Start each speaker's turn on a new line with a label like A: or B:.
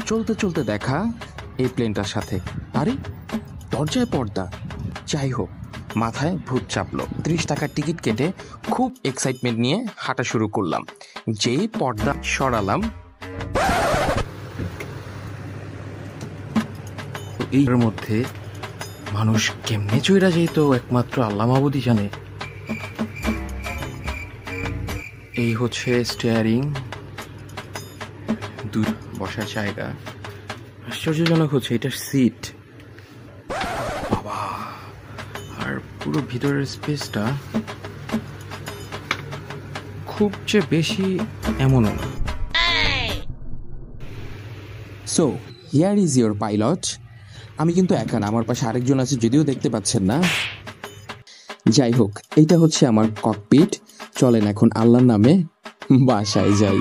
A: চলতে চলতে দেখা এই প্লেনটার সাথে। আরে দরজায় পর্দা। যাই হোক, মাথায় ভূত চাপলো। 30 টাকার টিকিট কেটে খুব এক্সাইটমেন্ট নিয়ে হাঁটা শুরু করলাম। যেই পর্দা সরালাম, এর মধ্যে মানুষ কেমনে চইরা যেত একমাত্র আল্লাহ মাবুদই জানে। এই হচ্ছে স্টিয়ারিং, দুই বসার জায়গা। আশ্চর্যজনক হচ্ছে এটার সিট, বাবা। আর পুরো ভিতরের স্পেসটা খুব যে বেশি এমনও না। So here is your pilot. আমি কিন্তু একা না, আমার পাশে আরেকজন আছে, যদিও দেখতে পাচ্ছেন না। যাই হোক, এইটা হচ্ছে আমার ককপিট। চলেন এখন আল্লাহর নামে বাসায় যাই।